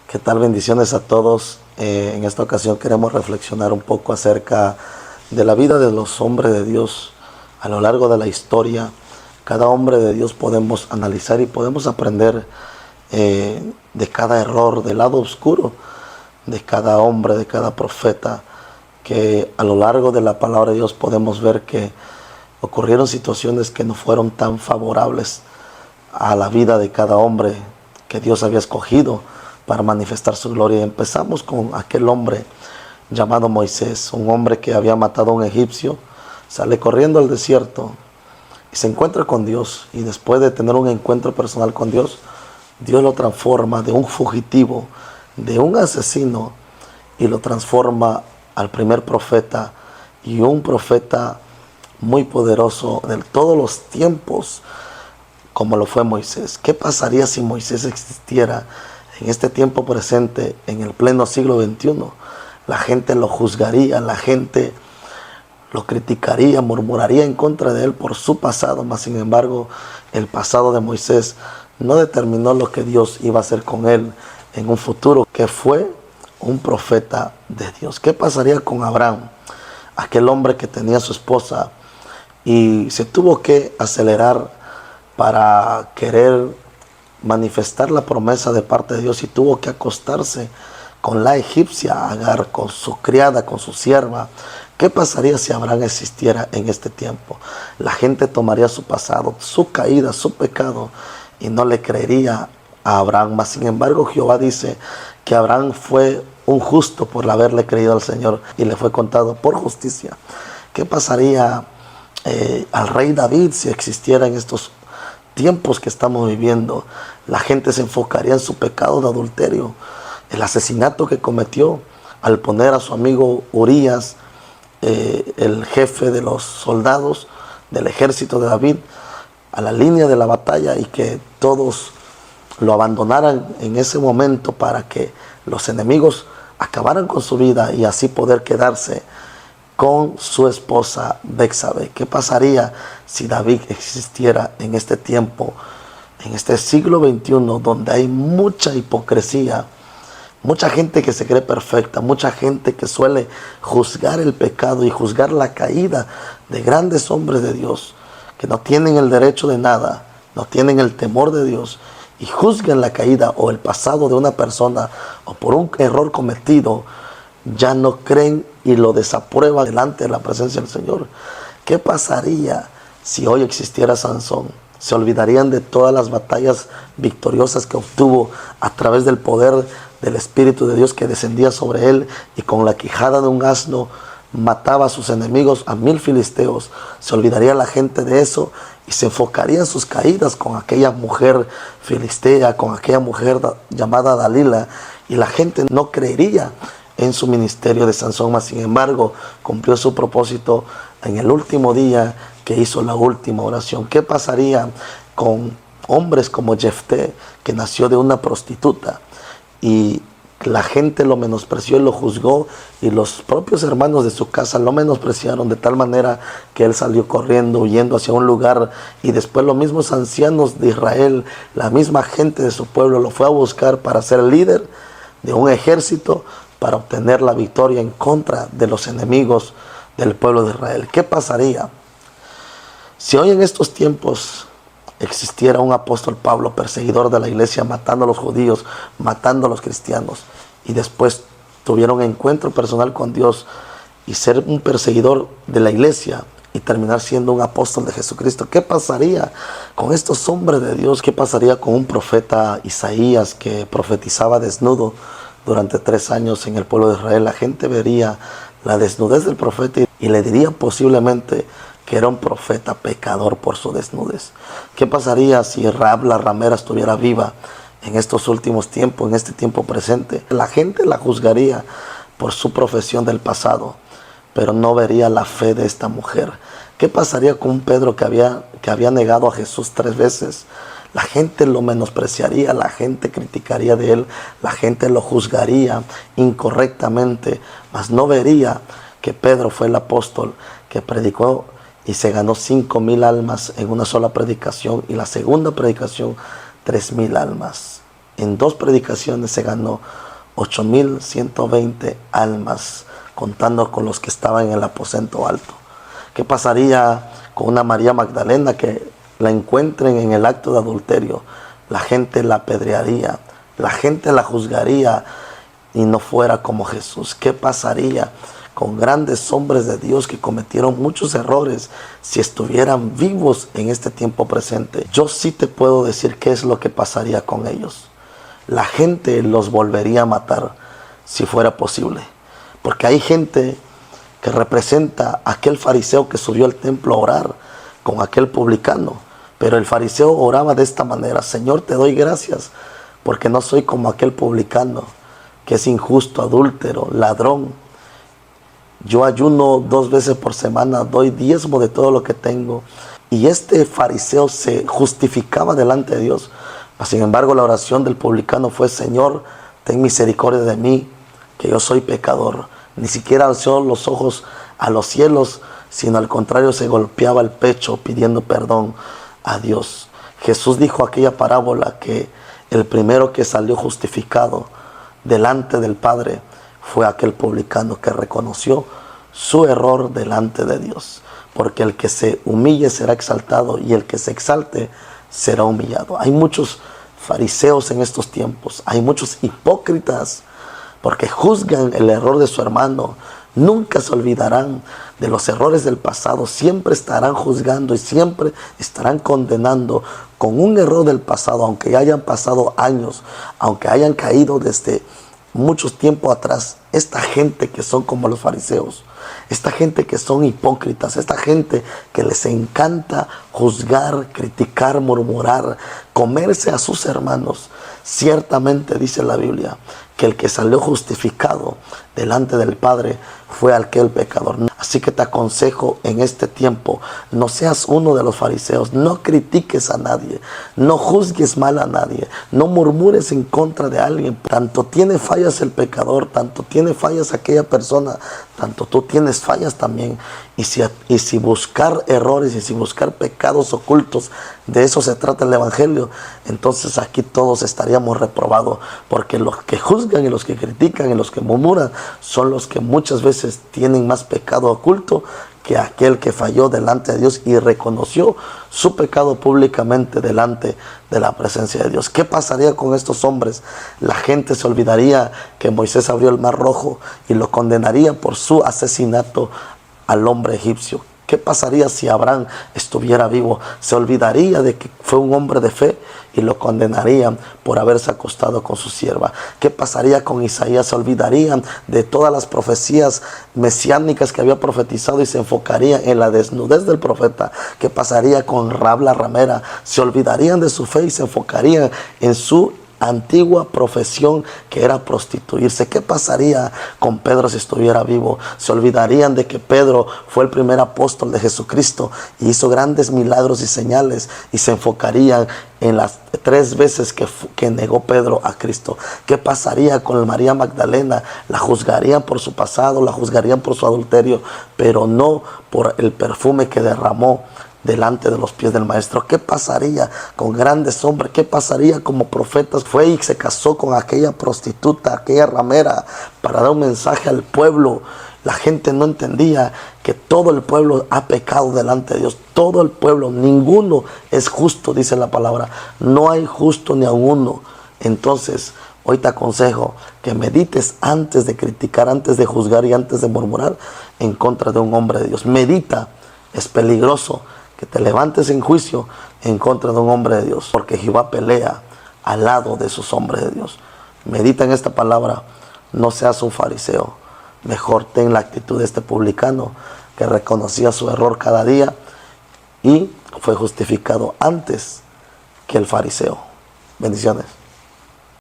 ¿Qué tal? Bendiciones a todos. En esta ocasión queremos reflexionar un poco acerca de la vida de los hombres de Dios a lo largo de la historia. Cada hombre de Dios podemos analizar y podemos aprender de cada error, del lado oscuro de cada hombre, de cada profeta, que a lo largo de la palabra de Dios podemos ver que ocurrieron situaciones que no fueron tan favorables a la vida de cada hombre que Dios había escogido para manifestar su gloria. Empezamos con aquel hombre llamado Moisés, un hombre que había matado a un egipcio, sale corriendo al desierto y se encuentra con Dios, y después de tener un encuentro personal con Dios, Dios lo transforma de un fugitivo, de un asesino, y lo transforma al primer profeta, y un profeta muy poderoso de todos los tiempos, como lo fue Moisés. ¿Qué pasaría si Moisés existiera en este tiempo presente, en el pleno siglo XXI? La gente lo juzgaría, la gente lo criticaría, murmuraría en contra de él por su pasado, mas sin embargo el pasado de Moisés no determinó lo que Dios iba a hacer con él en un futuro, que fue un profeta de Dios. ¿Qué pasaría con Abraham? Aquel hombre que tenía a su esposa y se tuvo que acelerar para querer manifestar la promesa de parte de Dios, y tuvo que acostarse con la egipcia Agar, con su criada, con su sierva. ¿Qué pasaría si Abraham existiera en este tiempo? La gente tomaría su pasado, su caída, su pecado, y no le creería a Abraham. Mas sin embargo Jehová dice que Abraham fue un justo por haberle creído al Señor, y le fue contado por justicia. ¿Qué pasaría al rey David si existiera en estos tiempos que estamos viviendo? La gente se enfocaría en su pecado de adulterio, el asesinato que cometió al poner a su amigo Urías, el jefe de los soldados del ejército de David, a la línea de la batalla, y que todos lo abandonaran en ese momento para que los enemigos acabaran con su vida y así poder quedarse con su esposa Bexabe. ¿Qué pasaría si David existiera en este tiempo, en este siglo XXI, donde hay mucha hipocresía, mucha gente que se cree perfecta, mucha gente que suele juzgar el pecado y juzgar la caída de grandes hombres de Dios, que no tienen el derecho de nada, no tienen el temor de Dios, y juzgan la caída o el pasado de una persona, o por un error cometido ya no creen y lo desaprueban delante de la presencia del Señor? ¿Qué pasaría si hoy existiera Sansón? Se olvidarían de todas las batallas victoriosas que obtuvo a través del poder del Espíritu de Dios que descendía sobre él, y con la quijada de un asno mataba a sus enemigos, a 1000 filisteos. Se olvidaría la gente de eso y se enfocaría en sus caídas con aquella mujer filistea, con aquella mujer llamada Dalila, y la gente no creería en su ministerio de Sansón. Mas sin embargo cumplió su propósito en el último día que hizo la última oración. ¿Qué pasaría con hombres como Jefté, que nació de una prostituta, y la gente lo menospreció y lo juzgó, y los propios hermanos de su casa lo menospreciaron de tal manera que él salió corriendo, huyendo hacia un lugar, y después los mismos ancianos de Israel, la misma gente de su pueblo, lo fue a buscar para ser líder de un ejército, para obtener la victoria en contra de los enemigos del pueblo de Israel? ¿Qué pasaría si hoy en estos tiempos existiera un apóstol Pablo, perseguidor de la iglesia, matando a los judíos, matando a los cristianos, y después tuviera un encuentro personal con Dios y ser un perseguidor de la iglesia y terminar siendo un apóstol de Jesucristo? ¿Qué pasaría con estos hombres de Dios? ¿Qué pasaría con un profeta Isaías que profetizaba desnudo durante 3 años en el pueblo de Israel? La gente vería la desnudez del profeta y le diría posiblemente que era un profeta pecador por su desnudez. ¿Qué pasaría si Rahab la ramera estuviera viva en estos últimos tiempos, en este tiempo presente? La gente la juzgaría por su profesión del pasado, pero no vería la fe de esta mujer. ¿Qué pasaría con un Pedro que había negado a Jesús 3 veces? La gente lo menospreciaría, la gente criticaría de él, la gente lo juzgaría incorrectamente, mas no vería que Pedro fue el apóstol que predicó y se ganó 5,000 almas en una sola predicación, y la segunda predicación 3,000 almas. en 2 predicaciones se ganó 8,120 almas, contando con los que estaban en el aposento alto. ¿Qué pasaría con una María Magdalena que la encuentren en el acto de adulterio? La gente la apedrearía, la gente la juzgaría y no fuera como Jesús. ¿Qué pasaría con grandes hombres de Dios que cometieron muchos errores si estuvieran vivos en este tiempo presente? Yo sí te puedo decir qué es lo que pasaría con ellos. La gente los volvería a matar si fuera posible, porque hay gente que representa a aquel fariseo que subió al templo a orar con aquel publicano, pero el fariseo oraba de esta manera: Señor, te doy gracias porque no soy como aquel publicano que es injusto, adúltero, ladrón. Yo ayuno 2 veces por semana, doy diezmo de todo lo que tengo. Y este fariseo se justificaba delante de Dios. Sin embargo, la oración del publicano fue: Señor, ten misericordia de mí, que yo soy pecador. Ni siquiera alzó los ojos a los cielos, sino al contrario se golpeaba el pecho pidiendo perdón a Dios. Jesús dijo aquella parábola que el primero que salió justificado delante del Padre fue aquel publicano que reconoció su error delante de Dios. Porque el que se humille será exaltado y el que se exalte será humillado. Hay muchos fariseos en estos tiempos, hay muchos hipócritas porque juzgan el error de su hermano. Nunca se olvidarán de los errores del pasado, siempre estarán juzgando y siempre estarán condenando con un error del pasado, aunque ya hayan pasado años, aunque hayan caído desde mucho tiempo atrás. Esta gente que son como los fariseos, esta gente que son hipócritas, esta gente que les encanta juzgar, criticar, murmurar, comerse a sus hermanos, ciertamente dice la Biblia que el que salió justificado delante del Padre fue aquel pecador. Así que te aconsejo en este tiempo, no seas uno de los fariseos, no critiques a nadie, no juzgues mal a nadie, no murmures en contra de alguien. Tanto tiene fallas el pecador, tanto tiene fallas aquella persona, tanto tú tienes fallas también. Y si buscar errores y si buscar pecados ocultos, de eso se trata el Evangelio, entonces aquí todos estaríamos reprobados, porque los que juzgan y los que critican y los que murmuran son los que muchas veces tienen más pecado oculto que aquel que falló delante de Dios y reconoció su pecado públicamente delante de la presencia de Dios. ¿Qué pasaría con estos hombres? La gente se olvidaría que Moisés abrió el mar rojo y lo condenaría por su asesinato al hombre egipcio. ¿Qué pasaría si Abraham estuviera vivo? Se olvidaría de que fue un hombre de fe y lo condenarían por haberse acostado con su sierva. ¿Qué pasaría con Isaías? Se olvidarían de todas las profecías mesiánicas que había profetizado y se enfocarían en la desnudez del profeta. ¿Qué pasaría con Rahab la ramera? Se olvidarían de su fe y se enfocarían en su antigua profesión, que era prostituirse. ¿Qué pasaría con Pedro si estuviera vivo? Se olvidarían de que Pedro fue el primer apóstol de Jesucristo y hizo grandes milagros y señales, y se enfocarían en las 3 veces que negó Pedro a Cristo. ¿Qué pasaría con María Magdalena? La juzgarían por su pasado, la juzgarían por su adulterio, pero no por el perfume que derramó delante de los pies del maestro. ¿Qué pasaría con grandes hombres? ¿Qué pasaría como profetas? Fue y se casó con aquella prostituta, aquella ramera, para dar un mensaje al pueblo. La gente no entendía que todo el pueblo ha pecado delante de Dios. Todo el pueblo, ninguno es justo, dice la palabra. No hay justo ni a uno. Entonces, hoy te aconsejo que medites antes de criticar, antes de juzgar y antes de murmurar en contra de un hombre de Dios. Medita. Es peligroso que te levantes en juicio en contra de un hombre de Dios, porque Jehová pelea al lado de sus hombres de Dios. Medita en esta palabra, no seas un fariseo, mejor ten la actitud de este publicano que reconocía su error cada día y fue justificado antes que el fariseo. Bendiciones.